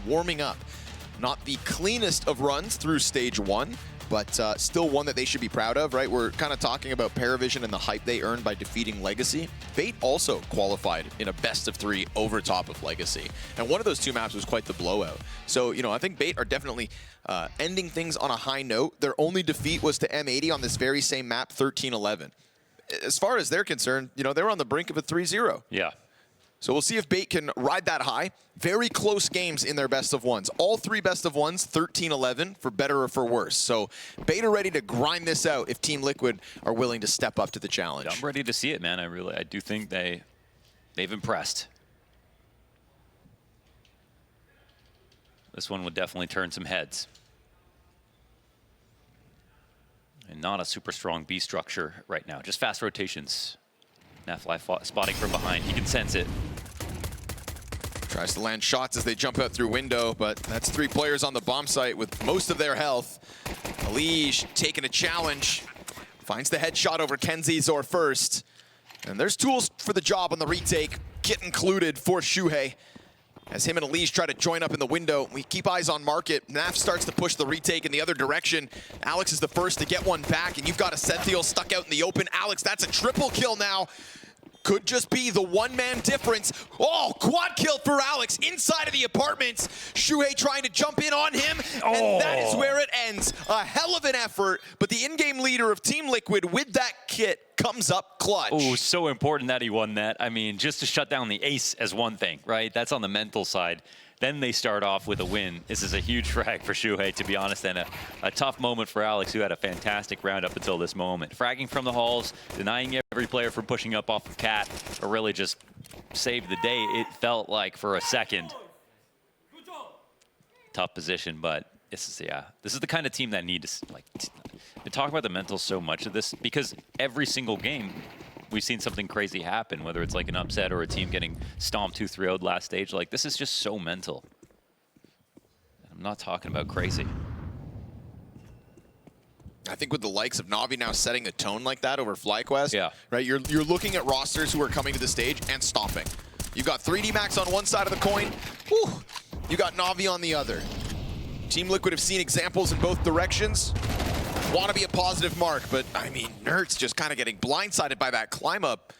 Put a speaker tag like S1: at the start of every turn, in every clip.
S1: warming up. Not the cleanest of runs through stage 1, but still one that they should be proud of, right? We're kind of talking about Paravision and the hype they earned by defeating Legacy. Bait also qualified in a best-of-3 over top of Legacy. And one of those 2 maps was quite the blowout. So, you know, I think Bait are definitely ending things on a high note. Their only defeat was to M80 on this very same map, 13-11. As far as they're concerned, you know, they're on the brink of a 3-0.
S2: Yeah.
S1: So we'll see if Bait can ride that high. Very close games in their best-of-1s. All 3 best-of-1s, 13-11, for better or for worse. So Bait are ready to grind this out if Team Liquid are willing to step up to the challenge.
S2: I'm ready to see it, man. I do think they've impressed. This one would definitely turn some heads. And not a super strong B structure right now. Just fast rotations. Nafly spotting from behind. He can sense it.
S1: Tries to land shots as they jump out through window, but that's 3 players on the bomb site with most of their health. Alige taking a challenge. Finds the headshot over Kenzizor first. And there's tools for the job on the retake. Kit included for Shuhei. As him and Alige try to join up in the window, we keep eyes on Market. Naf starts to push the retake in the other direction. Alex is the first to get one back, and you've got a Sethiel stuck out in the open. Alex, that's a triple kill now. Could just be the one-man difference. Oh, quad kill for Alex inside of the apartments. Shuhei trying to jump in on him, and that is where it ends. A hell of an effort, but the in-game leader of Team Liquid with that kit comes up clutch.
S2: Oh, so important that he won that. I mean, just to shut down the ace as one thing, right? That's on the mental side. Then they start off with a win. This is a huge frag for Shuhei, to be honest, and a tough moment for Alex, who had a fantastic round up until this moment. Fragging from the halls, denying every player from pushing up off of Cat, or really just saved the day, it felt like, for a second. Tough position, but this is the kind of team that needs, like, we talk about the mental so much of this, because every single game, we've seen something crazy happen, whether it's like an upset or a team getting stomped 2-3-0'd last stage. Like, this is just so mental. I'm not talking about crazy.
S1: I think with the likes of Navi now setting a tone like that over FlyQuest,
S2: yeah,
S1: right? You're looking at rosters who are coming to the stage and stomping. You've got 3D Max on one side of the coin. Whew, you got Navi on the other. Team Liquid have seen examples in both directions. Want to be a positive mark, but I mean, Nert's just kind of getting blindsided by that climb up.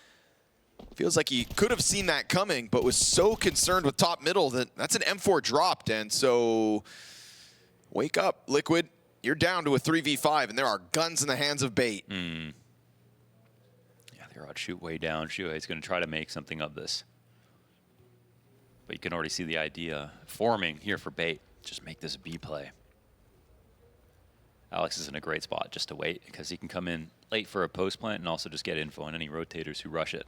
S1: Feels like he could have seen that coming, but was so concerned with top middle that that's an M4 dropped. And so, wake up, Liquid. You're down to a 3v5, and there are guns in the hands of Bait.
S2: Yeah, they're on shoot way down. Shuhei's going to try to make something of this. But you can already see the idea forming here for Bait. Just make this a B play. Alex is in a great spot just to wait, because he can come in late for a post plant and also just get info on any rotators who rush it.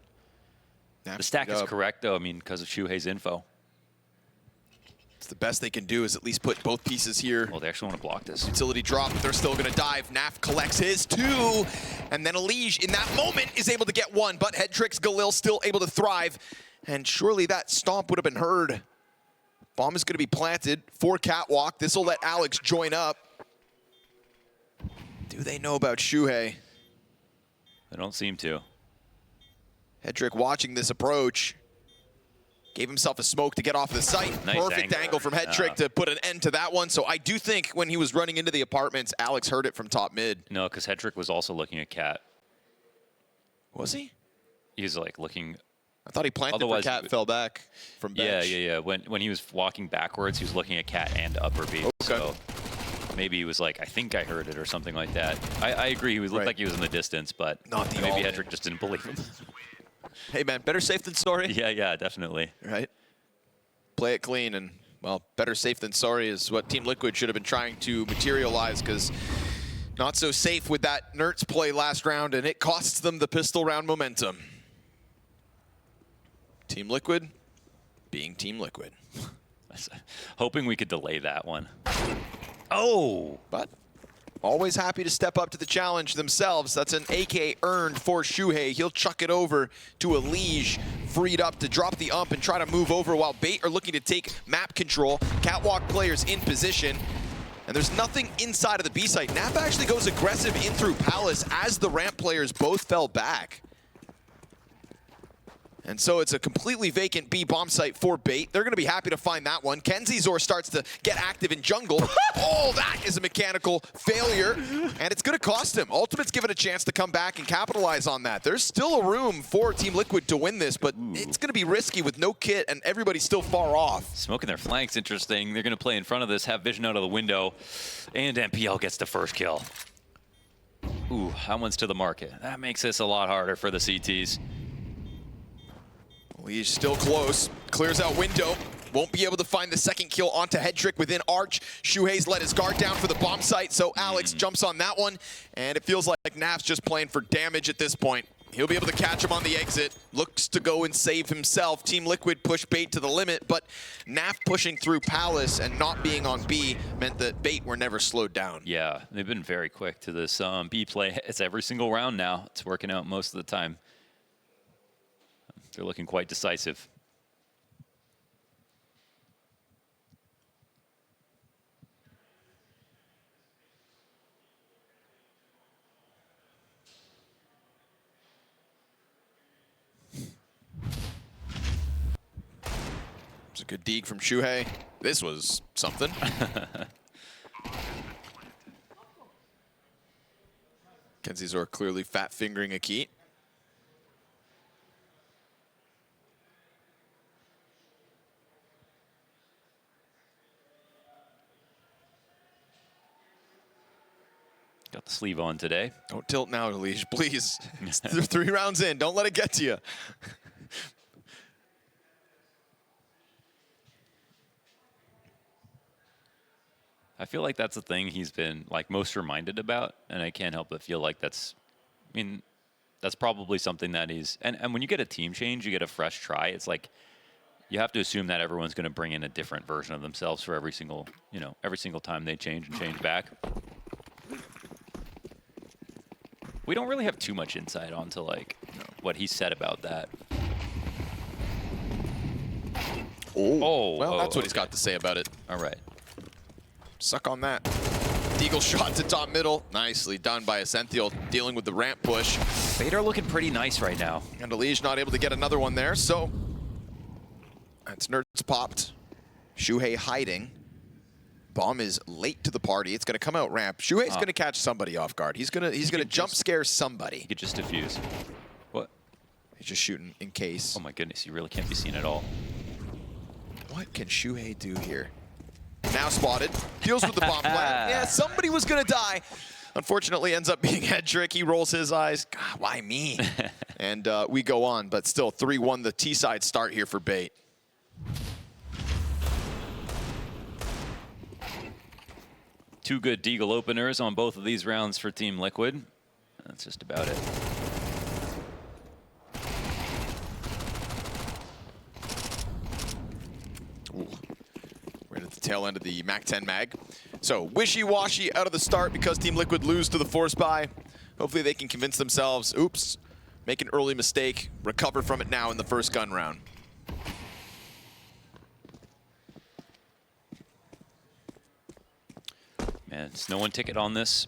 S2: The stack is correct, though, I mean, because of Shuhei's info.
S1: It's the best they can do is at least put both pieces here.
S2: Well, they actually want to block this.
S1: Utility drop, but they're still going to dive. Naf collects his 2, and then Alige in that moment is able to get 1, but Headtricks Galil still able to thrive, and surely that stomp would have been heard. Bomb is going to be planted for Catwalk. This will let Alex join up. Do they know about Shuhei?
S2: They don't seem to.
S1: Hedrick watching this approach. Gave himself a smoke to get off the site.
S2: Nice
S1: Perfect angle from Hedrick to put an end to that one. So I do think when he was running into the apartments, Alex heard it from top mid.
S2: No, because Hedrick was also looking at Cat.
S1: Was he?
S2: He was like looking.
S1: I thought he planted for Cat, fell back from bench.
S2: Yeah. When he was walking backwards, he was looking at Cat and upper B.
S1: Okay.
S2: So maybe he was like, I think I heard it or something like that. I agree. He looked like he was in the distance, but maybe Hedrick just didn't believe him.
S1: Hey, man, better safe than sorry.
S2: Yeah, definitely.
S1: Right? Play it clean, and, well, better safe than sorry is what Team Liquid should have been trying to materialize, because not so safe with that Nert's play last round, and it costs them the pistol round momentum. Team Liquid being Team Liquid.
S2: Hoping we could delay that one. Oh!
S1: But always happy to step up to the challenge themselves. That's an AK earned for Shuhei. He'll chuck it over to Alige, freed up to drop the ump and try to move over, while Bait are looking to take map control. Catwalk players in position. And there's nothing inside of the B site. Nap actually goes aggressive in through Palace as the ramp players both fell back. And so it's a completely vacant B bomb site for Bait. They're going to be happy to find that one. Kenzizor starts to get active in jungle. Oh, that is a mechanical failure, and it's going to cost him. Ultimate's given a chance to come back and capitalize on that. There's still a room for Team Liquid to win this, but it's going to be risky with no kit and everybody's still far off.
S2: Smoking their flanks, interesting. They're going to play in front of this, have vision out of the window, and MPL gets the first kill. Ooh, that one's to the market. That makes this a lot harder for the CTs.
S1: He's still close, clears out window. Won't be able to find the second kill onto Headtrick within Arch. Shuhei's let his guard down for the bomb site, so Alex jumps on that one. And it feels like Naf's just playing for damage at this point. He'll be able to catch him on the exit. Looks to go and save himself. Team Liquid push Bait to the limit, but Naf pushing through Palace and not being on B meant that Bait were never slowed down.
S2: Yeah, they've been very quick to this B play. It's every single round now. It's working out most of the time. They're looking quite decisive.
S1: It's a good dig from Shuhei. This was something. Kenzizor clearly fat fingering a key.
S2: Got the sleeve on today.
S1: Don't tilt now, Elish, please. They're 3 rounds in. Don't let it get to you.
S2: I feel like that's the thing he's been like most reminded about, and I can't help but feel like that's, I mean, that's probably something that he's, and when you get a team change, you get a fresh try, it's like, you have to assume that everyone's going to bring in a different version of themselves for every single, you know, every single time they change and change back. We don't really have too much insight onto like what he said about that.
S1: Well, that's what he's got to say about it.
S2: All right.
S1: Suck on that. Deagle shot to top middle. Nicely done by Ascenthiel, dealing with the ramp push.
S2: Bait are looking pretty nice right now.
S1: And Elish not able to get another one there, so that's Nerds popped. Shuhei hiding. Bomb is late to the party. It's going to come out ramp. Shuhei's going to catch somebody off guard. He's going to jump scare somebody.
S2: He could just defuse. What?
S1: He's just shooting in case.
S2: Oh my goodness, you really can't be seen at all.
S1: What can Shuhei do here? Now spotted. Deals with the bomb plant. Yeah, somebody was going to die. Unfortunately, ends up being Headtrick. He rolls his eyes. God, why me? And we go on, but still 3-1 the T-side start here for Bait.
S2: Two good Deagle openers on both of these rounds for Team Liquid. That's just about it.
S1: Ooh. Right at the tail end of the MAC-10 mag. So wishy-washy out of the start because Team Liquid lose to the force buy. Hopefully they can convince themselves, oops, make an early mistake, recover from it now in the first gun round.
S2: Man, it's no one ticket on this.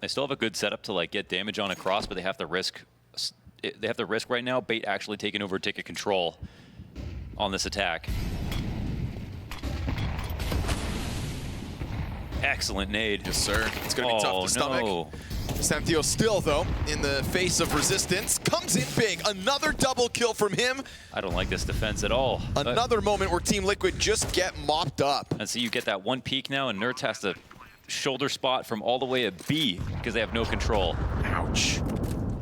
S2: They still have a good setup to like get damage on across, but they have to risk. They have to risk right now. Bait actually taking over ticket control on this attack. Excellent nade.
S1: Yes, sir. It's going to be tough to stomach.
S2: No.
S1: Ascenthiel still, though, in the face of resistance, comes in big. Another double kill from him.
S2: I don't like this defense at all.
S1: Another moment where Team Liquid just get mopped up.
S2: And so you get that one peek now, and Nerds has to shoulder spot from all the way at B because they have no control.
S1: Ouch.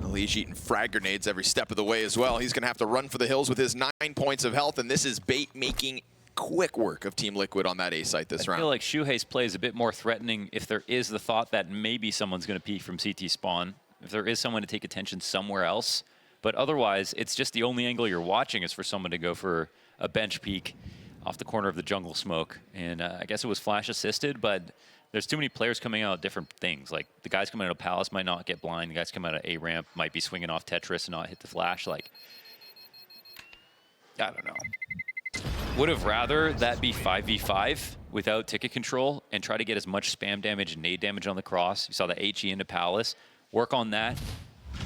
S1: Elish eating frag grenades every step of the way as well. He's going to have to run for the hills with his 9 points of health, and this is Bait making quick work of Team Liquid on that A site this round.
S2: I feel like Shuhei's play is a bit more threatening if there is the thought that maybe someone's going to peek from CT spawn, if there is someone to take attention somewhere else. But otherwise, it's just the only angle you're watching is for someone to go for a bench peek off the corner of the jungle smoke. And I guess it was flash assisted, but there's too many players coming out of different things. Like the guys coming out of Palace might not get blind. The guys coming out of A ramp might be swinging off Tetris and not hit the flash. Like, I don't know. Would have rather that be 5v5 without ticket control and try to get as much spam damage and nade damage on the cross. You saw the HE into Palace. Work on that.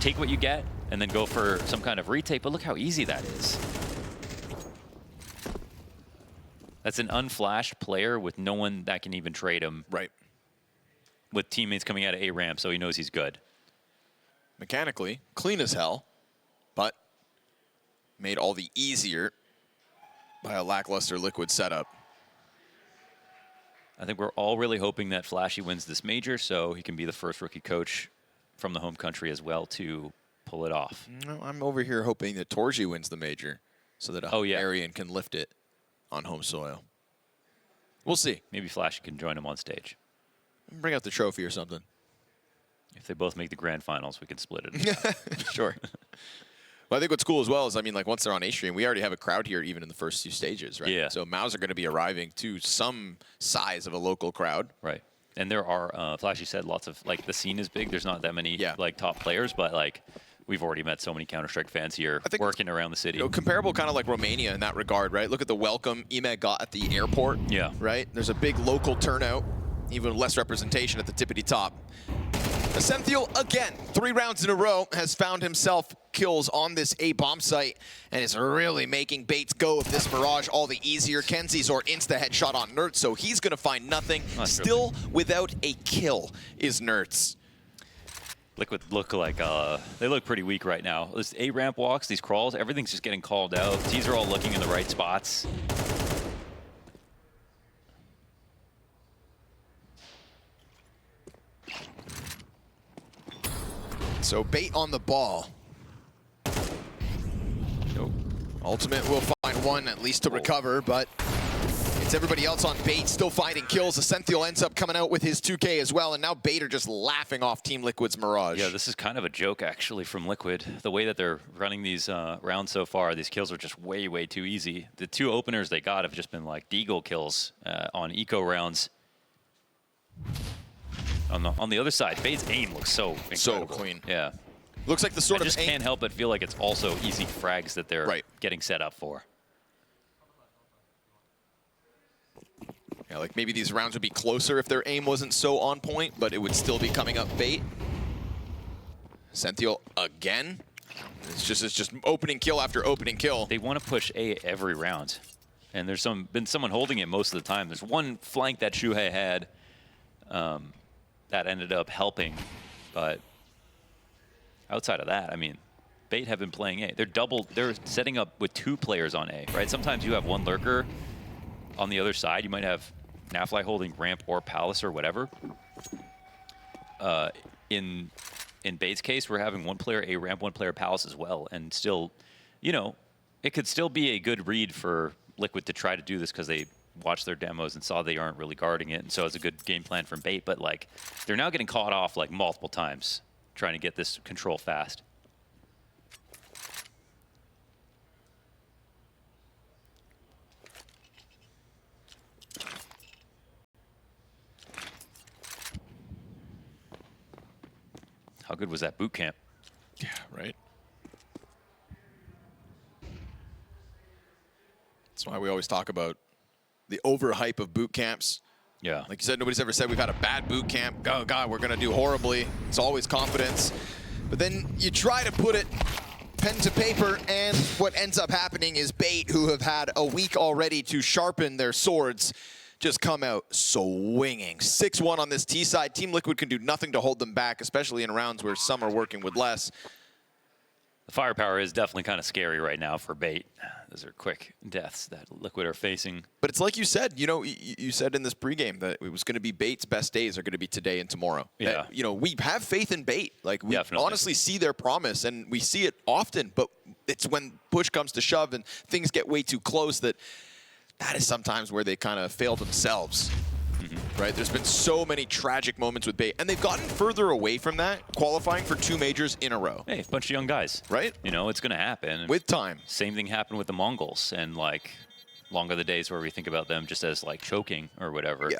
S2: Take what you get, and and then go for some kind of retake. But look how easy that is. That's an unflashed player with no one that can even trade him.
S1: Right.
S2: With teammates coming out of A ramp, so he knows he's good.
S1: Mechanically, clean as hell, but made all the easier by a lackluster Liquid setup.
S2: I think we're all really hoping that Flashy wins this major, so he can be the first rookie coach from the home country as well to pull it off.
S1: No, I'm over here hoping that Torji wins the major so that a Hungarian can lift it on home soil. We'll see.
S2: Maybe Flashy can join him on stage.
S1: Bring out the trophy or something.
S2: If they both make the grand finals, we can split it.
S1: Sure. Well, I think what's cool as well is, I mean, like, once they're on A-Stream, we already have a crowd here even in the first 2 stages, right?
S2: Yeah.
S1: So MOUs are going to be arriving to some size of a local crowd.
S2: Right. And there are, Flashy said, lots of, like, the scene is big. There's not that many, like, top players, but, like, we've already met so many Counter-Strike fans here working around the city.
S1: You know, comparable kind of like Romania in that regard, right? Look at the welcome Emeg got at the airport.
S2: Yeah.
S1: Right? There's a big local turnout, even less representation at the tippity top. Ascenthiel, again, 3 rounds in a row, has found himself kills on this A bomb site and is really making Bates go of this Mirage all the easier. Kenzie's or insta headshot on Nertz, so he's going to find nothing. Still without a kill is Nertz.
S2: Liquid look like, they look pretty weak right now. This A ramp walks, these crawls, everything's just getting called out. Teams are all looking in the right spots.
S1: So Bait on the ball.
S2: Nope.
S1: Ultimate will find one at least to recover, but it's everybody else on Bait still finding kills. Ascenthiel ends up coming out with his 2K as well, and now Bait are just laughing off Team Liquid's Mirage.
S2: Yeah, this is kind of a joke actually from Liquid. The way that they're running these rounds so far, these kills are just way, way too easy. The 2 openers they got have just been like deagle kills on eco rounds. On the other side, Bait's aim looks so incredible.
S1: So clean.
S2: Yeah.
S1: Looks like the sort of
S2: I just can't help but feel like it's also easy frags that they're getting set up for.
S1: Yeah, like maybe these rounds would be closer if their aim wasn't so on point, but it would still be coming up Bait. Ascenthiel again. It's just opening kill after opening kill.
S2: They want to push A every round, and there's been someone holding it most of the time. There's one flank that Shuhei had that ended up helping, but outside of that, I mean, Bait have been playing A. They're setting up with 2 players on A, right? Sometimes you have one lurker on the other side. You might have Nafly holding ramp or palace or whatever. In Bait's case, we're having 1 player A ramp, 1 player palace as well, and still, you know, it could still be a good read for Liquid to try to do this because they watched their demos and saw they aren't really guarding it, and so it's a good game plan from Bait, but like they're now getting caught off like multiple times trying to get this control fast. How good was that boot camp?
S1: Yeah, right. That's why we always talk about the overhype of boot camps.
S2: Yeah.
S1: Like you said, nobody's ever said we've had a bad boot camp. Oh, God, we're going to do horribly. It's always confidence. But then you try to put it pen to paper, and what ends up happening is Bait, who have had a week already to sharpen their swords, just come out swinging. 6-1 on this T side. Team Liquid can do nothing to hold them back, especially in rounds where some are working with less.
S2: The firepower is definitely kind of scary right now for Bait. Those are quick deaths that Liquid are facing.
S1: But it's like you said, you know, you said in this pregame that it was going to be Bait's best days are going to be today and tomorrow.
S2: Yeah.
S1: You know, we have faith in Bait. Like, we honestly see their promise, and we see it often, but it's when push comes to shove and things get way too close that is sometimes where they kind of fail themselves. Right? There's been so many tragic moments with Bait, and they've gotten further away from that, qualifying for 2 majors in a row.
S2: Hey, a bunch of young guys.
S1: Right?
S2: You know, it's going to happen.
S1: With time.
S2: Same thing happened with the Mongols, and like, long are the days where we think about them just as like choking or whatever.
S1: Yeah.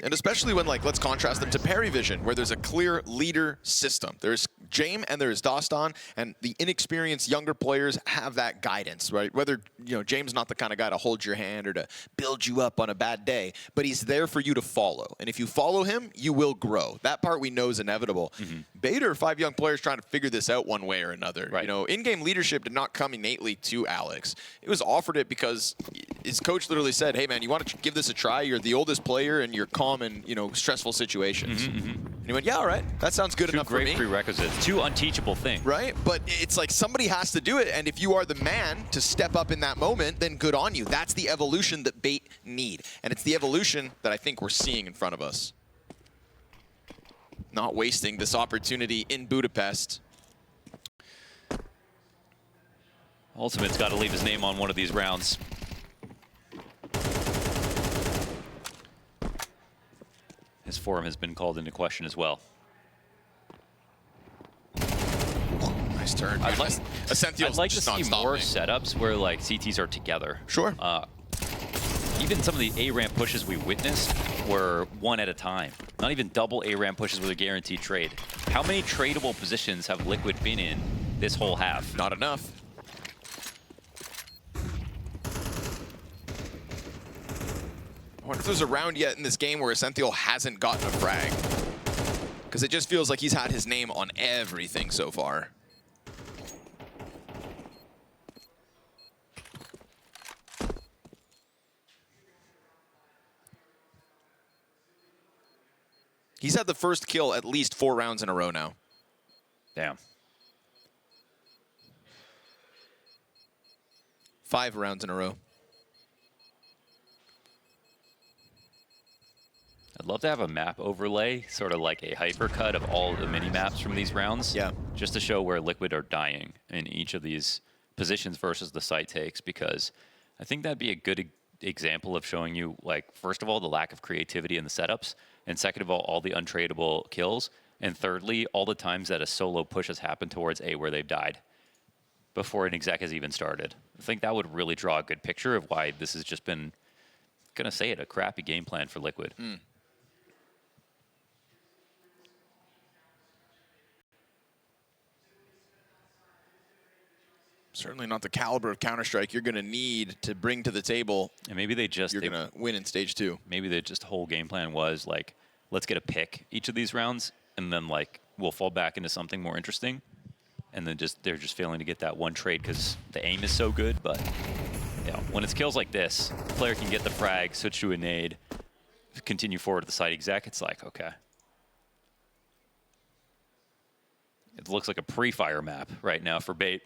S1: And especially when, like, let's contrast them to Perry Vision, where there's a clear leader system. There's Jame and there's Doston, and the inexperienced younger players have that guidance, right? Whether, you know, Jame's not the kind of guy to hold your hand or to build you up on a bad day, but he's there for you to follow. And if you follow him, you will grow. That part we know is inevitable. Bader, 5 young players trying to figure this out one way or another.
S2: Right.
S1: You know, in-game leadership did not come innately to Alex. It was offered it because his coach literally said, hey, man, you want to give this a try? You're the oldest player and you're calm in, you know, stressful situations. And he went, yeah, all right, that sounds good enough for me.
S2: 2 great prerequisites, 2 unteachable things.
S1: Right, but it's like somebody has to do it, and if you are the man to step up in that moment, then good on you. That's the evolution that Bait need, and it's the evolution that I think we're seeing in front of us. Not wasting this opportunity in Budapest.
S2: Ultimate's got to leave his name on one of these rounds. His form has been called into question as well.
S1: Nice turn.
S2: I'd like to see more setups where like CTs are together.
S1: Sure.
S2: Even some of the A-ramp pushes we witnessed were one at a time. Not even double A-ramp pushes with a guaranteed trade. How many tradable positions have Liquid been in this whole half?
S1: Not enough. I wonder if there's a round yet in this game where Ascenthiel hasn't gotten a frag. Because it just feels like he's had his name on everything so far. He's had the first kill at least 4 rounds in a row now.
S2: Damn.
S1: 5 rounds in a row.
S2: I'd love to have a map overlay, sort of like a hypercut of all the mini maps from these rounds.
S1: Yeah.
S2: Just to show where Liquid are dying in each of these positions versus the site takes, because I think that'd be a good example of showing you, like, first of all, the lack of creativity in the setups, and second of all the untradeable kills, and thirdly, all the times that a solo push has happened towards A where they've died before an exec has even started. I think that would really draw a good picture of why this has just been, gonna say it, a crappy game plan for Liquid.
S1: Certainly not the caliber of Counter-Strike you're going to need to bring to the table.
S2: And maybe they just...
S1: You're going to win in stage 2.
S2: Maybe the just whole game plan was, like, let's get a pick each of these rounds, and then, like, we'll fall back into something more interesting. And then they're just failing to get that one trade because the aim is so good. But, you know, when it's kills like this, the player can get the frag, switch to a nade, continue forward to the side exec. It's like, okay. It looks like a pre-fire map right now for Bait.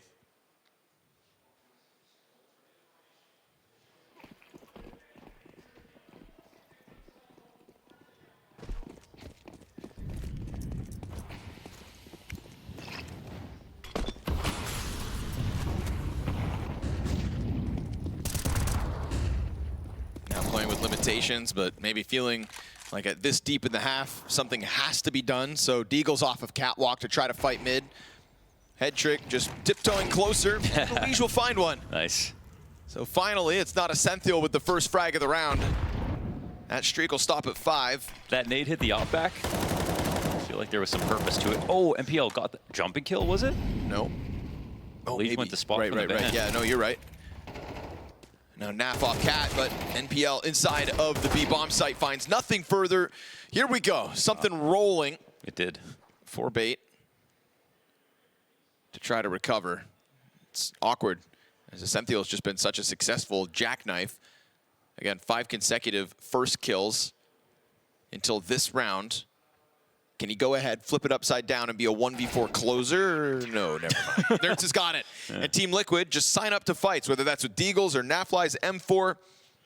S1: Playing with limitations, but maybe feeling like at this deep in the half, something has to be done. So Deagle's off of Catwalk to try to fight mid. Head trick, just tiptoeing closer. Mirage will find one.
S2: Nice.
S1: So finally, it's not Ascenthiel with the first frag of the round. That streak will stop at 5.
S2: That nade hit the op back. I feel like there was some purpose to it. Oh, MPL got the jumping kill, was it?
S1: No. Oh,
S2: Lead went to spot
S1: right,
S2: from the
S1: right. Yeah, no, you're right. Now Naf off Cat, but NPL inside of the B bomb site finds nothing further. Here we go. Something rolling.
S2: It did.
S1: For Bait to try to recover. It's awkward, as Ascenthiel has just been such a successful jackknife. Again, 5 consecutive first kills until this round. Can he go ahead, flip it upside down, and be a 1v4 closer? No, never mind. Nerds has got it. Yeah. And Team Liquid, just sign up to fights, whether that's with Deagles or Nafly's M4.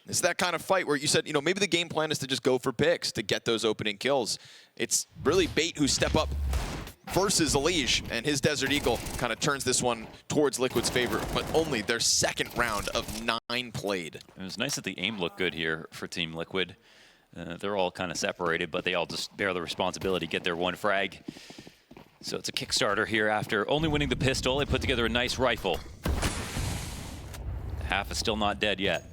S1: It's that kind of fight where you said, you know, maybe the game plan is to just go for picks to get those opening kills. It's really Bait who step up versus Elige, and his Desert Eagle kind of turns this one towards Liquid's favor, but only their second round of 9 played.
S2: It was nice that the aim looked good here for Team Liquid. They're all kind of separated, but they all just bear the responsibility, get their one frag. So it's a Kickstarter here after only winning the pistol. They put together a nice rifle. Half is still not dead yet.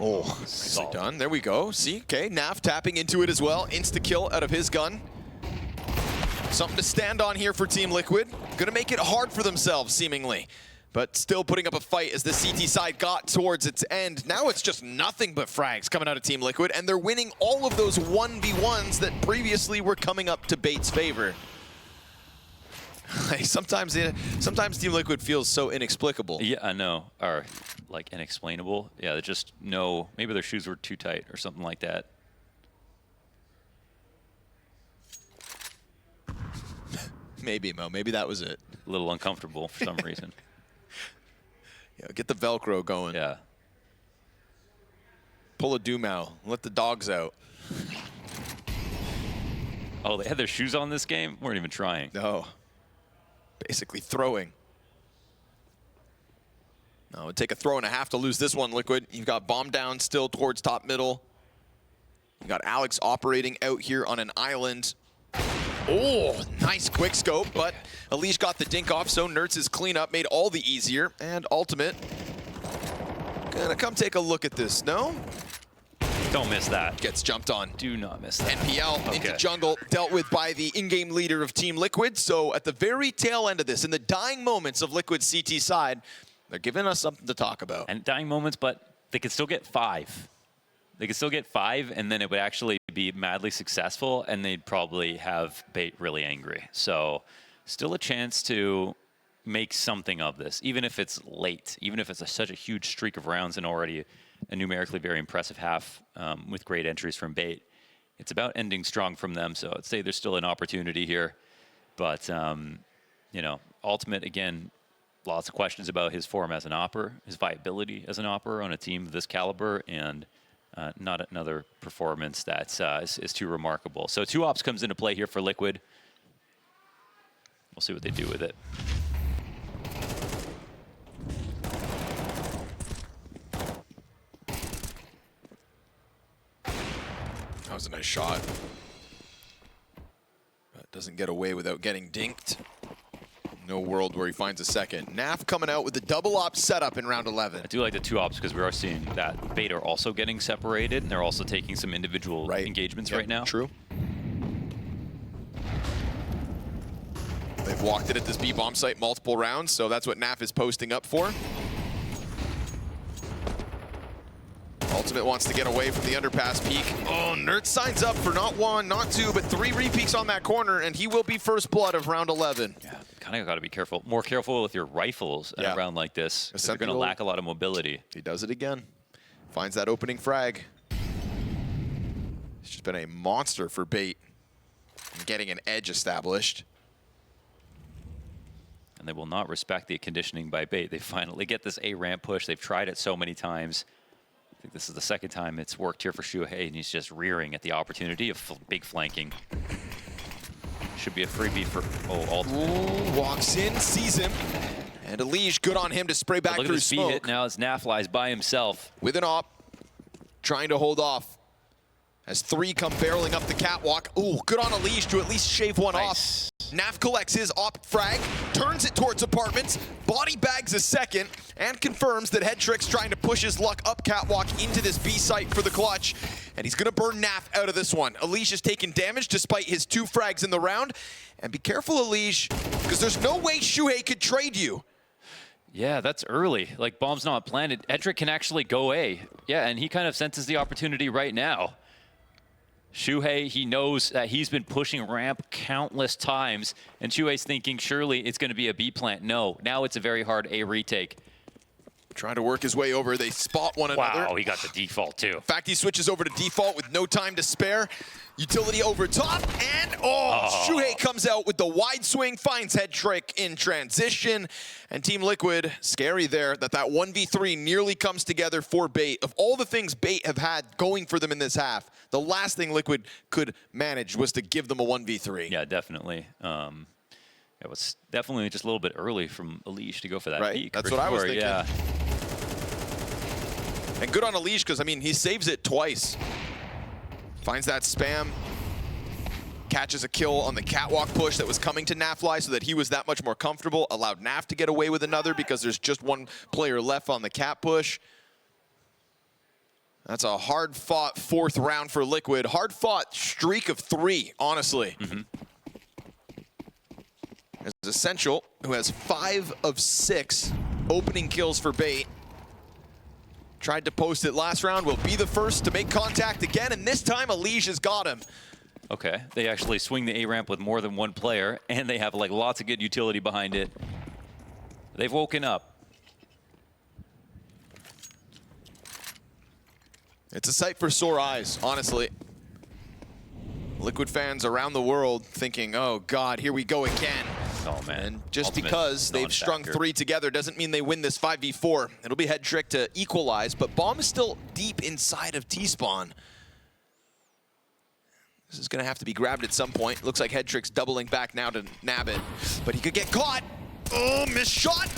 S1: Oh, nicely done. There we go. See, okay, Naf tapping into it as well. Insta-kill out of his gun. Something to stand on here for Team Liquid. Gonna make it hard for themselves, seemingly. But still putting up a fight as the CT side got towards its end. Now it's just nothing but frags coming out of Team Liquid, and they're winning all of those 1v1s that previously were coming up to Bait's favor. Like sometimes Team Liquid feels so inexplicable.
S2: Yeah, I know. Or like inexplainable. Yeah, they just know. Maybe their shoes were too tight or something like that.
S1: Maybe, Mo. Maybe that was it.
S2: A little uncomfortable for some reason.
S1: Yeah, get the Velcro going.
S2: Yeah.
S1: Pull a Dumau. Let the dogs out.
S2: Oh, they had their shoes on this game? Weren't even trying.
S1: No. Basically throwing. No, it would take a throw and a half to lose this one, Liquid. You've got bomb down still towards top middle. You got Alex operating out here on an island. Oh, nice quick scope, but Elish got the dink off, so Nertz's cleanup made all the easier. And Ultimate gonna come take a look at this. No?
S2: Don't miss that.
S1: Gets jumped on.
S2: Do not miss that.
S1: NPL into jungle, dealt with by the in-game leader of Team Liquid. So at the very tail end of this, in the dying moments of Liquid's CT side, they're giving us something to talk about.
S2: And dying moments, but they could still get 5. They could still get 5, and then it would actually be madly successful, and they'd probably have Bait really angry. So still a chance to make something of this, even if it's late, even if it's such a huge streak of rounds and already a numerically very impressive half with great entries from Bait. It's about ending strong from them, so I'd say there's still an opportunity here. But, you know, Ultimate, again, lots of questions about his form as an opper, his viability as an opper on a team of this caliber, and not another performance that is too remarkable. So 2 ops comes into play here for Liquid. We'll see what they do with it.
S1: That was a nice shot. But doesn't get away without getting dinked. No world where he finds a second. Naf coming out with the double op setup in round 11.
S2: I do like the 2 ops because we are seeing that Bait are also getting separated, and they're also taking some individual engagements right now.
S1: True. They've walked it at this B-bomb site multiple rounds, so that's what Naf is posting up for. Ultimate wants to get away from the underpass peak. Oh, Nertz signs up for not 1, not 2, but 3 repeaks on that corner, and he will be first blood of round 11.
S2: Yeah, kind of got to be careful. More careful with your rifles in a round like this, because they're going to lack a lot of mobility.
S1: He does it again. Finds that opening frag. It's just been a monster for Bait in getting an edge established.
S2: And they will not respect the conditioning by Bait. They finally get this A-ramp push. They've tried it so many times. I think this is the second time it's worked here for Shuhei, and he's just rearing at the opportunity of big flanking. Should be a freebie for Ultimate.
S1: Ooh, walks in, sees him, and Elish, good on him to spray back through smoke.
S2: Look at this B hit now as Naf flies by himself.
S1: With an op, trying to hold off. As 3 come barreling up the catwalk. Ooh, good on Elish to at least shave one off. Naf collects his op frag, turns it towards apartments, body bags a second, and confirms that Headtrick's trying to push his luck up catwalk into this B site for the clutch. And he's gonna burn Naf out of this one. Elish is taking damage despite his 2 frags in the round. And be careful, Elish, because there's no way Shuhei could trade you.
S2: Yeah, that's early. Like, bomb's not planted. Headtrick can actually go A. Yeah, and he kind of senses the opportunity right now. Shuhei, he knows that he's been pushing ramp countless times, and Shuhei's thinking, surely it's going to be a B plant. No, now it's a very hard A retake.
S1: Trying to work his way over. They spot one another.
S2: Wow, he got the default too.
S1: In fact, he switches over to default with no time to spare. Utility over top, and Shuhei comes out with the wide swing, finds Headtrick in transition. And Team Liquid, scary there that 1v3 nearly comes together for Bait. Of all the things Bait have had going for them in this half, the last thing Liquid could manage was to give them a 1v3.
S2: Yeah, definitely. It was definitely just a little bit early from Elish to go for that peak.
S1: That's what I was thinking.
S2: Yeah.
S1: And good on Elish, because, I mean, he saves it twice. Finds that spam. Catches a kill on the catwalk push that was coming to Nafly so that he was that much more comfortable. Allowed Naf to get away with another because there's just 1 player left on the cat push. That's a hard-fought 4th round for Liquid. Hard-fought streak of 3, honestly. It's Essential, who has 5 of 6 opening kills for bait. Tried to post it last round, will be the first to make contact again, and this time Elige has got him.
S2: Okay, they actually swing the A ramp with more than one player, and they have like lots of good utility behind it. They've woken up.
S1: It's a sight for sore eyes, honestly. Liquid fans around the world thinking, oh God, here we go again.
S2: Oh man.
S1: And just
S2: Ultimate
S1: because they've strung 3 together doesn't mean they win this 5v4. It'll be head trick to equalize, but Bomb is still deep inside of T-Spawn. This is gonna have to be grabbed at some point. Looks like head trick's doubling back now to nab it, but he could get caught. Oh, missed shot.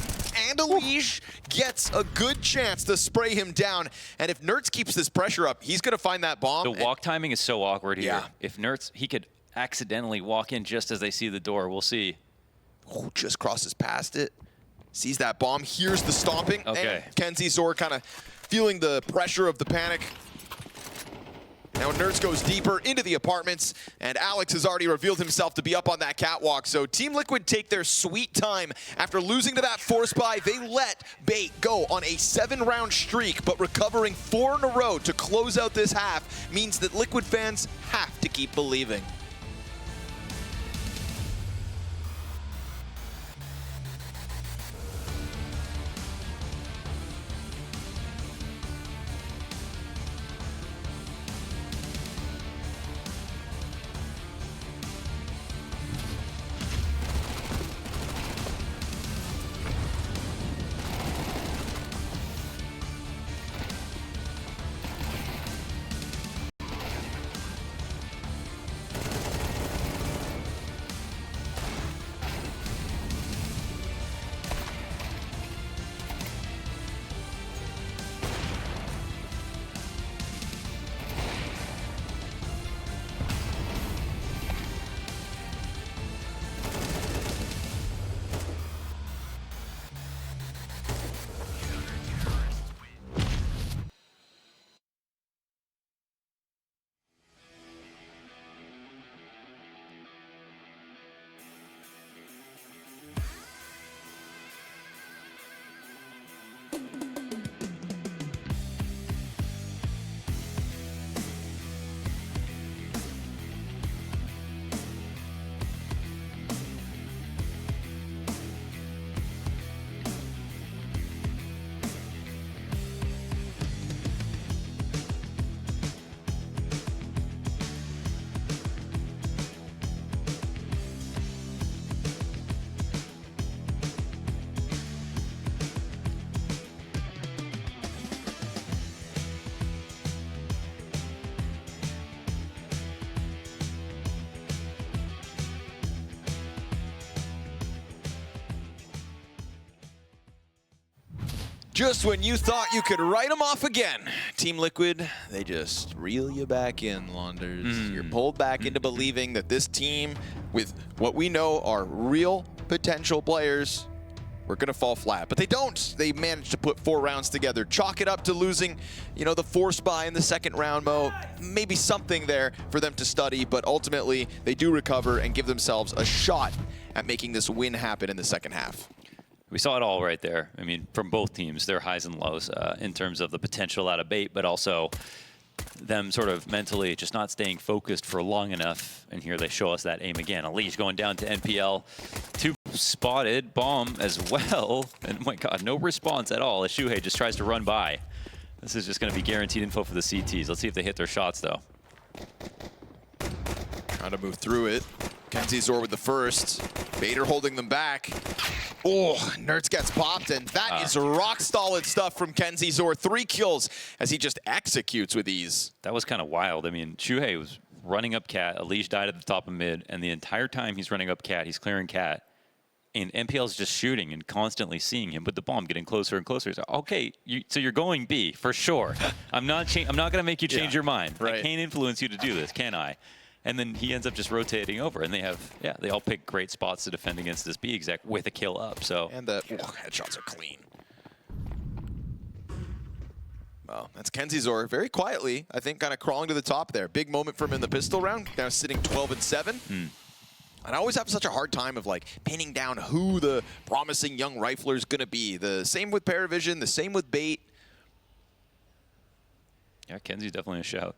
S1: And Elige gets a good chance to spray him down. And if Nerds keeps this pressure up, he's gonna find that bomb.
S2: The walk timing is so awkward here.
S1: Yeah.
S2: If Nerds, he could accidentally walk in just as they see the door. We'll see.
S1: Oh, just crosses past it. Sees that bomb, hears the stomping.
S2: Okay.
S1: And Kenzie Zor kind of feeling the pressure of the panic. Now Nerds goes deeper into the apartments, and Alex has already revealed himself to be up on that catwalk. So Team Liquid take their sweet time. After losing to that force buy, they let Bait go on a 7-round streak, but recovering 4 in a row to close out this half means that Liquid fans have to keep believing. Just when you thought you could write them off again, Team Liquid, they just reel you back in, Launders. You're pulled back into believing that this team, with what we know are real potential players, we're gonna fall flat. But they don't. They managed to put 4 rounds together. Chalk it up to losing, you know, the force buy in the 2nd round, Mo. Maybe something there for them to study, but ultimately they do recover and give themselves a shot at making this win happen in the 2nd half.
S2: We saw it all right there. I mean, from both teams, their highs and lows in terms of the potential out of Bait, but also them sort of mentally just not staying focused for long enough. And here they show us that aim again. Elige going down to NPL. 2 spotted, Bomb as well. And my God, no response at all as Shuhei just tries to run by. This is just going to be guaranteed info for the CTs. Let's see if they hit their shots, though.
S1: Trying to move through it. Kenzie Zor with the first. Bader holding them back. Oh, Nerds gets popped, and that is rock solid stuff from Kenzie Zor. 3 kills as he just executes with ease.
S2: That was kind of wild. I mean, Shuhei was running up Cat. Elige died at the top of mid, and the entire time he's running up Cat, he's clearing Cat. And MPL's just shooting and constantly seeing him with the bomb getting closer and closer. So, okay, so you're going B for sure. I'm not going to make you change your mind.
S1: Right.
S2: I can't influence you to do this, can I? And then he ends up just rotating over, and they have, they all pick great spots to defend against this B exec with a kill up. So
S1: and the headshots are clean. Well, that's Kenzizor very quietly, I think, kind of crawling to the top there. Big moment for him in the pistol round, now sitting 12-7. And I always have such a hard time of like pinning down who the promising young rifler is going to be. The same with Paravision, the same with Bait.
S2: Yeah, Kenzie's definitely a shout.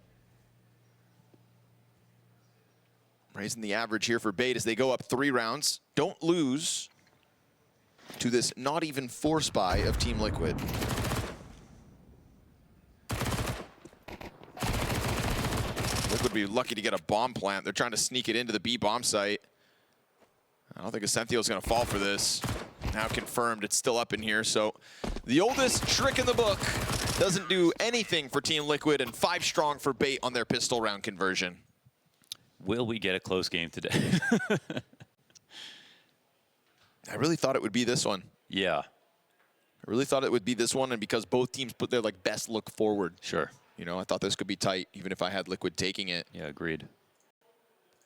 S1: Raising the average here for Bait as they go up 3 rounds. Don't lose to this not even 4 spy of Team Liquid. Liquid would be lucky to get a bomb plant. They're trying to sneak it into the B bomb site. I don't think Ascenthio's going to fall for this. Now confirmed, it's still up in here. So the oldest trick in the book doesn't do anything for Team Liquid, and 5 strong for Bait on their pistol round conversion.
S2: Will we get a close game today?
S1: I really thought it would be this one.
S2: Yeah.
S1: I really thought it would be this one, and because both teams put their like best look forward.
S2: Sure.
S1: You know, I thought this could be tight, even if I had Liquid taking it.
S2: Yeah, agreed.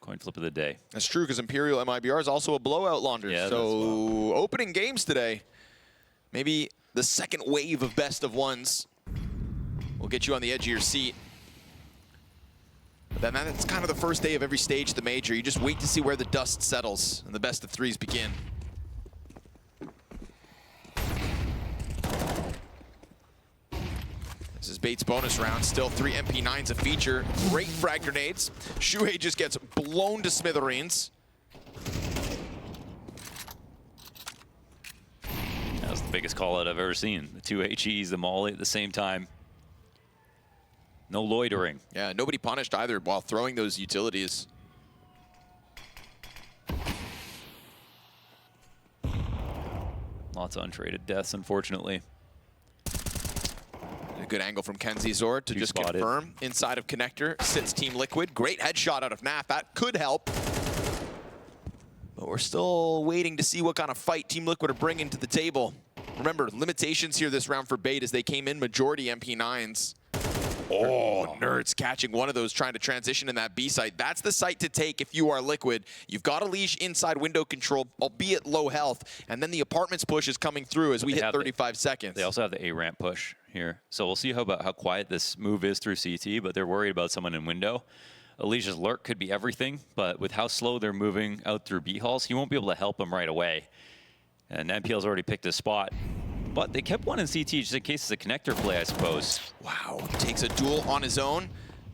S2: Coin flip of the day.
S1: That's true, because Imperial MIBR is also a blowout launder.
S2: Yeah,
S1: so opening games today, maybe the second wave of best of ones will get you on the edge of your seat. But then that's kind of the first day of every stage of the major. You just wait to see where the dust settles and the best of 3s begin. This is Bait's bonus round. Still 3 MP9s a feature. Great frag grenades. Shuhei just gets blown to smithereens.
S2: That was the biggest call out I've ever seen. The 2 HEs, the molly at the same time. No loitering.
S1: Yeah, nobody punished either while throwing those utilities.
S2: Lots of untraded deaths, unfortunately.
S1: A good angle from Kenzizor to just confirm. Inside of connector sits Team Liquid. Great headshot out of Naf. That could help. But we're still waiting to see what kind of fight Team Liquid are bringing to the table. Remember, limitations here this round for Bait as they came in majority MP9s. Oh, Nerds catching one of those, trying to transition in that B site. That's the site to take if you are Liquid. You've got a leash inside window control, albeit low health, and then the apartments push is coming through as we hit 35 seconds.
S2: They also have the A ramp push here. So we'll see how quiet this move is through CT, but they're worried about someone in window. Alicia's lurk could be everything, but with how slow they're moving out through B halls, he won't be able to help them right away. And NPL's already picked his spot. But they kept one in CT just in case it's a connector play, I suppose.
S1: Wow, takes a duel on his own.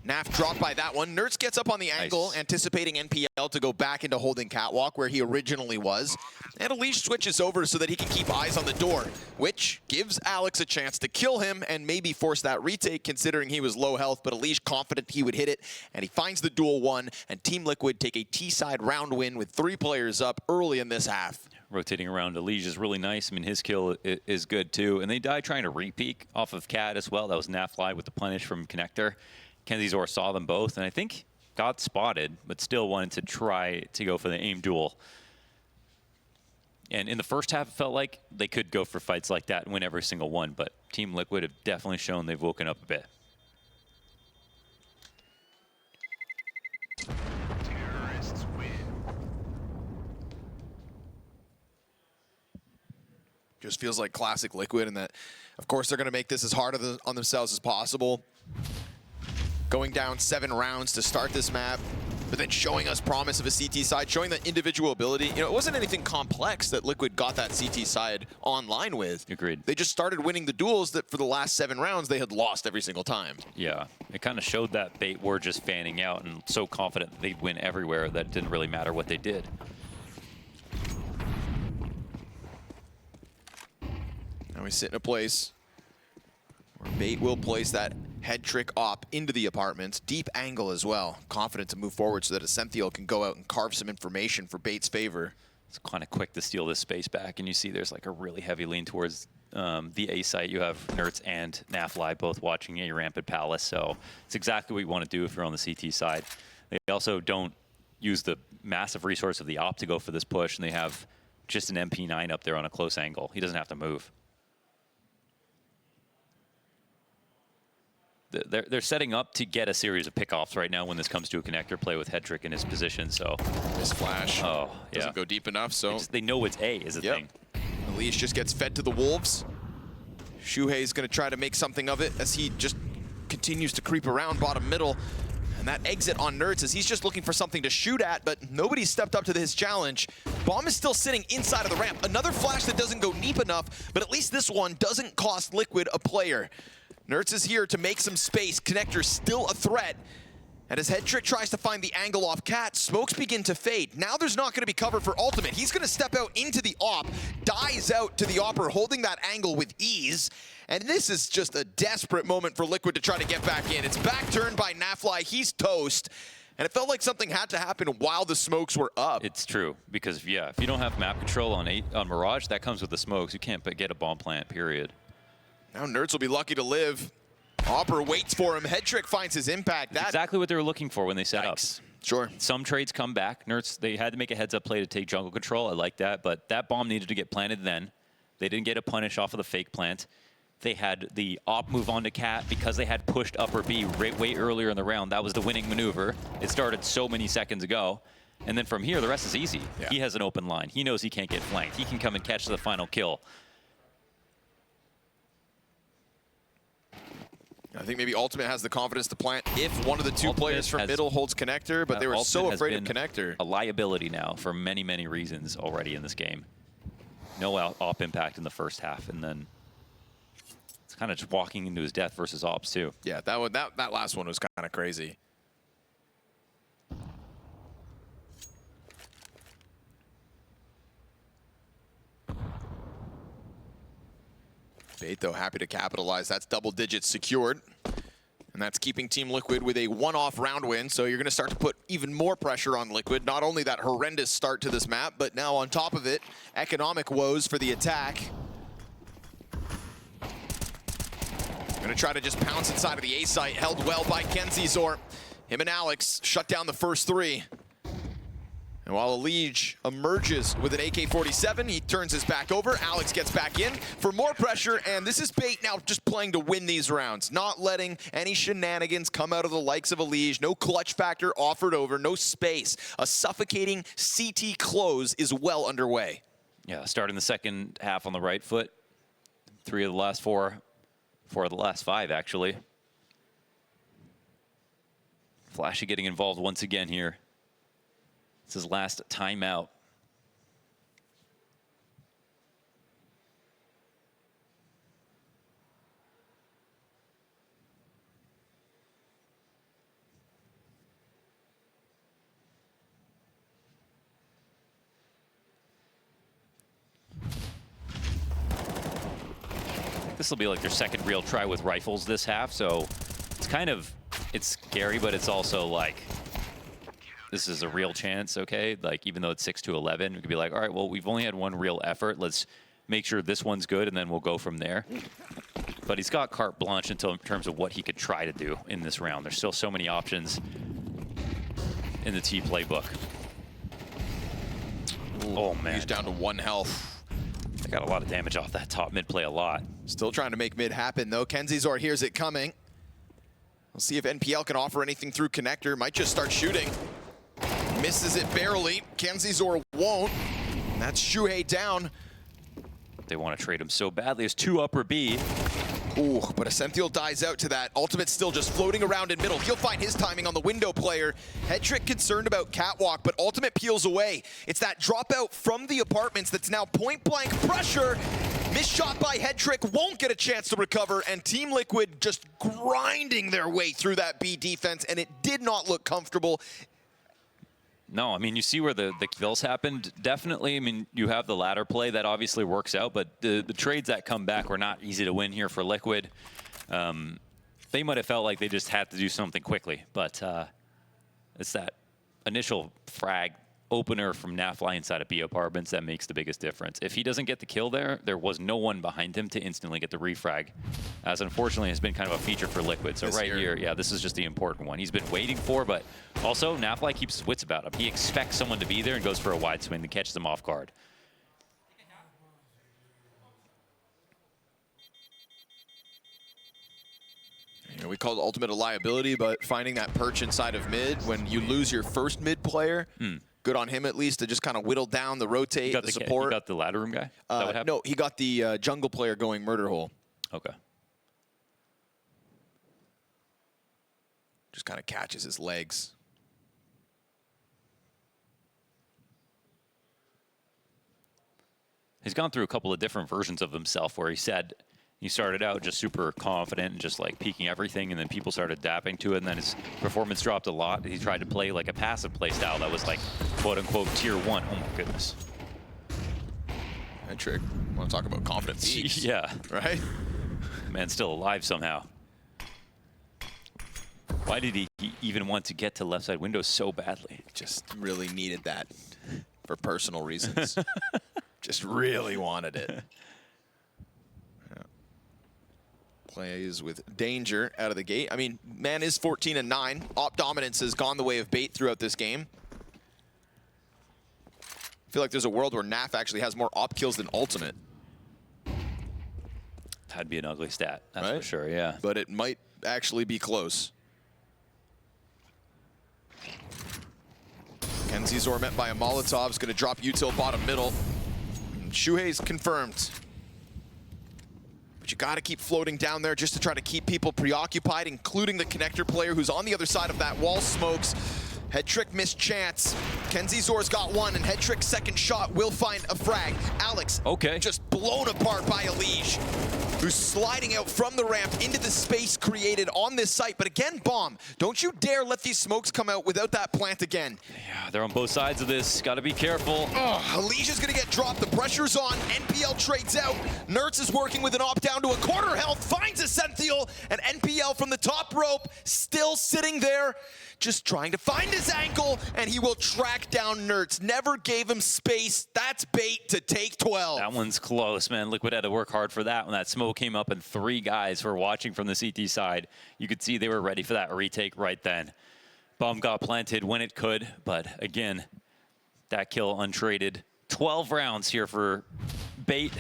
S1: Naf dropped by that one. Nerds gets up on the angle, anticipating NPL to go back into holding catwalk where he originally was. And Alish switches over so that he can keep eyes on the door, which gives Alex a chance to kill him and maybe force that retake, considering he was low health, but Alish confident he would hit it, and he finds the duel 1, and Team Liquid take a T-side round win with 3 players up early in this half.
S2: Rotating around Elige is really nice. I mean, his kill is good too. And they die trying to re-peek off of Cad as well. That was Nafly with the punish from Connector. Kenzizor saw them both, and I think got spotted, but still wanted to try to go for the aim duel. And in the first half, it felt like they could go for fights like that and win every single one, but Team Liquid have definitely shown they've woken up a bit.
S1: Just feels like classic Liquid, and that, of course, they're going to make this as hard on themselves as possible. Going down 7 rounds to start this map, but then showing us promise of a CT side, showing that individual ability. You know, it wasn't anything complex that Liquid got that CT side online with.
S2: Agreed.
S1: They just started winning the duels that for the last 7 rounds they had lost every single time.
S2: Yeah, it kind of showed that Bait were just fanning out and so confident that they'd win everywhere that it didn't really matter what they did.
S1: Now we sit in a place where Bait will place that head trick op into the apartments. Deep angle as well. Confident to move forward so that Ascenthio can go out and carve some information for Bait's favor.
S2: It's kind of quick to steal this space back, and you see there's like a really heavy lean towards the A site. You have Nerds and Nafly both watching A ramp at Palace, so it's exactly what you want to do if you're on the CT side. They also don't use the massive resource of the op to go for this push, and they have just an MP9 up there on a close angle. He doesn't have to move. They're setting up to get a series of pickoffs right now when this comes to a connector play with Hedrick in his position. So
S1: this flash doesn't go deep enough, so
S2: they know it's A is a thing.
S1: Alish just gets fed to the wolves. Shuhei's going to try to make something of it as he just continues to creep around bottom middle. And that exit on Nerds as he's just looking for something to shoot at, but nobody stepped up to his challenge. Bomb is still sitting inside of the ramp. Another flash that doesn't go deep enough, but at least this one doesn't cost Liquid a player. Nerds is here to make some space. Connector's still a threat. And as Headtrick tries to find the angle off Cat, smokes begin to fade. Now there's not going to be cover for Ultimate. He's going to step out into the op, dies out to the Opper, holding that angle with ease. And this is just a desperate moment for Liquid to try to get back in. It's back turned by Nafly. He's toast. And it felt like something had to happen while the smokes were up.
S2: It's true, because yeah, if you don't have map control on Mirage, that comes with the smokes. You can't get a bomb plant, period.
S1: Now Nerds will be lucky to live. Opper waits for him. Headtrick finds his impact.
S2: That's exactly what they were looking for when they set up.
S1: Sure.
S2: Some trades come back. Nerds, they had to make a heads-up play to take jungle control. I like that, but that bomb needed to get planted then. They didn't get a punish off of the fake plant. They had the op move on to Cat because they had pushed upper B way earlier in the round. That was the winning maneuver. It started so many seconds ago. And then from here, the rest is easy. Yeah. He has an open line. He knows he can't get flanked. He can come and catch the final kill.
S1: I think maybe Ultimate has the confidence to plant if one of the two players from middle holds Connector, but they were so afraid of Connector.
S2: A liability now for many, many reasons already in this game. No op impact in the first half, and then it's kind of just walking into his death versus ops too.
S1: Yeah, that last one was kind of crazy. Bait, though, happy to capitalize. That's double digits secured. And that's keeping Team Liquid with a one-off round win. So you're going to start to put even more pressure on Liquid. Not only that horrendous start to this map, but now on top of it, economic woes for the attack. Going to try to just pounce inside of the A site. Held well by Kenzizor. Him and Alex shut down the first three. And while Elige emerges with an AK-47, he turns his back over. Alex gets back in for more pressure, and this is Bait now just playing to win these rounds, not letting any shenanigans come out of the likes of Elige. No clutch factor offered over, no space. A suffocating CT close is well underway.
S2: Yeah, starting the second half on the right foot. 3 of the last 4 of the last 5, actually. Flashy getting involved once again here. It's his last timeout. This will be like their second real try with rifles this half, so it's scary, but it's also like, this is a real chance, okay? Like, even though it's 6-11, we could be like, all right, well, we've only had one real effort. Let's make sure this one's good, and then we'll go from there. But he's got carte blanche in terms of what he could try to do in this round. There's still so many options in the T playbook.
S1: Ooh, oh, man. He's down to 1 health.
S2: I got a lot of damage off that top mid play a lot.
S1: Still trying to make mid happen, though. Kenzizor hears it coming. We'll see if NPL can offer anything through Connector. Might just start shooting. Misses it barely. Kenzizor won't. And that's Shuhei down.
S2: They want to trade him so badly. There's 2 upper B.
S1: Ooh, but Ascenthiel dies out to that. Ultimate's still just floating around in middle. He'll find his timing on the window player. Headtrick concerned about Catwalk, but Ultimate peels away. It's that dropout from the apartments that's now point-blank pressure. Missed shot by Headtrick, won't get a chance to recover, and Team Liquid just grinding their way through that B defense, and it did not look comfortable.
S2: No, I mean, you see where the kills happened. Definitely, I mean, you have the ladder play that obviously works out, but the trades that come back were not easy to win here for Liquid. They might have felt like they just had to do something quickly, but it's that initial frag opener from Nafly inside of B apartments that makes the biggest difference. If he doesn't get the kill there, there was no one behind him to instantly get the refrag, as unfortunately has been kind of a feature for Liquid. So right here, yeah, this is just the important one. He's been waiting for, but also Nafly keeps his wits about him. He expects someone to be there and goes for a wide swing that catches him off guard.
S1: You know, we called Ultimate a liability, but finding that perch inside of mid when you lose your first mid player, good on him at least to just kind of whittle down the rotate, the support.
S2: He got the ladder room guy?
S1: No, he got the jungle player going murder hole.
S2: Okay.
S1: Just kind of catches his legs.
S2: He's gone through a couple of different versions of himself where he said he started out just super confident and just like peaking everything, and then people started dapping to it, and then his performance dropped a lot. He tried to play like a passive play style that was like quote unquote tier 1. Oh my goodness.
S1: That trick. Want to talk about confident peaks?
S2: Yeah.
S1: Right?
S2: Man's still alive somehow. Why did he even want to get to left side window so badly?
S1: Just really needed that for personal reasons. Just really wanted it. Yeah. Plays with danger out of the gate. I mean, man is 14-9. Op dominance has gone the way of Bait throughout this game. I feel like there's a world where NAF actually has more op kills than Ultimate.
S2: That'd be an ugly stat, that's
S1: right?
S2: for sure, yeah.
S1: But it might actually be close. Kenzie Zor met by a Molotov is going to drop util bottom middle. Shuhei's confirmed. But you got to keep floating down there just to try to keep people preoccupied, including the connector player who's on the other side of that wall. Smokes. Head trick missed chance. Kenzie Zor's got one, and Head trick's second shot will find a frag. Alex,
S2: okay,
S1: just blown apart by Elige, who's sliding out from the ramp into the space created on this site. But again, Bomb, don't you dare let these smokes come out without that plant again.
S2: Yeah, they're on both sides of this. Got to be careful.
S1: Oh, Elige's going to get dropped. The pressure's on. NPL trades out. Nertz is working with an op down to a quarter health. Finds a Senthiel. And NPL from the top rope, still sitting there, just trying to find his ankle. And he will track down Nertz. Never gave him space. That's Bait to take 12.
S2: That one's close, man. Liquid had to work hard for that. When that smoke came up and 3 guys were watching from the CT side, you could see they were ready for that retake right then. Bomb got planted when it could, but again, that kill untraded. 12 rounds here for Bait.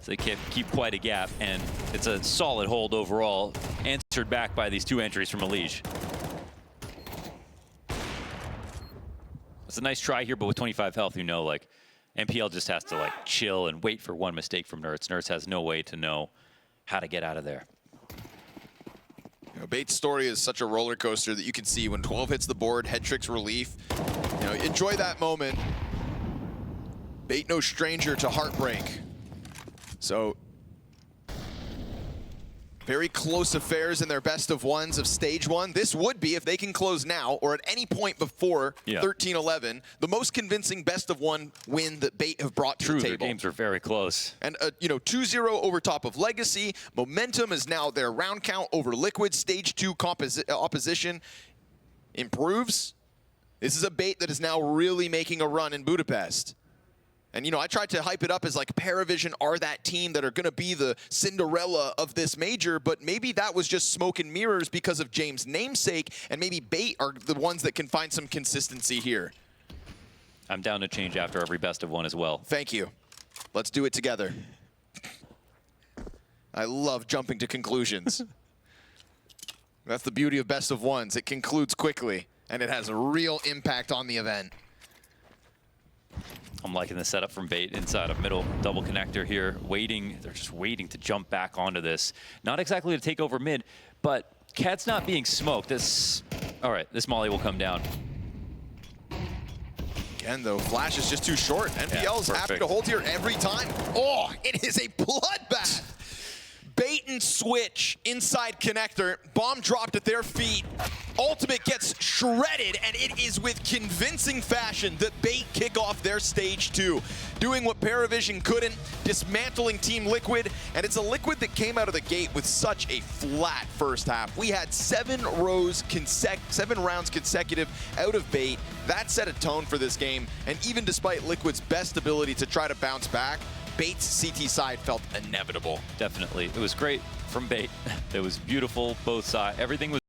S2: So they keep quite a gap, and it's a solid hold overall, answered back by these 2 entries from Elige. It's a nice try here, but with 25 health, you know, like, MPL just has to, like, chill and wait for one mistake from Nertz. Nertz has no way to know how to get out of there.
S1: You know, Bait's story is such a roller coaster that you can see when 12 hits the board, Head trick's relief. You know, enjoy that moment. Bait no stranger to heartbreak. So, very close affairs in their best of ones of stage 1. This would be, if they can close now or at any point before 13-11, the most convincing best of 1 win that Bait have brought to the table.
S2: Their games are very close.
S1: And, you know, 2-0 over top of Legacy. Momentum is now their round count over Liquid. Stage 2 opposition improves. This is a Bait that is now really making a run in Budapest. And, you know, I tried to hype it up as like Paravision are that team that are going to be the Cinderella of this major, but maybe that was just smoke and mirrors because of James' namesake, and maybe Bait are the ones that can find some consistency here.
S2: I'm down to change after every best of 1 as well.
S1: Thank you. Let's do it together. I love jumping to conclusions. That's the beauty of best of 1s. It concludes quickly, and it has a real impact on the event.
S2: I'm liking the setup from Bait inside of middle, double connector here, waiting. They're just waiting to jump back onto this. Not exactly to take over mid, but Cat's not being smoked. All right, this molly will come down.
S1: Again, though, Flash is just too short. NPL is happy to hold here every time. Oh, it is a bloodbath. Bait and switch inside connector. Bomb dropped at their feet. Ultimate gets shredded, and it is with convincing fashion that Bait kick off their stage 2. Doing what Paravision couldn't, dismantling Team Liquid, and it's a Liquid that came out of the gate with such a flat first half. We had 7 rounds consecutive out of Bait. That set a tone for this game, and even despite Liquid's best ability to try to bounce back, Bait's CT side felt inevitable.
S2: Definitely. It was great from Bait. It was beautiful, both sides. Everything was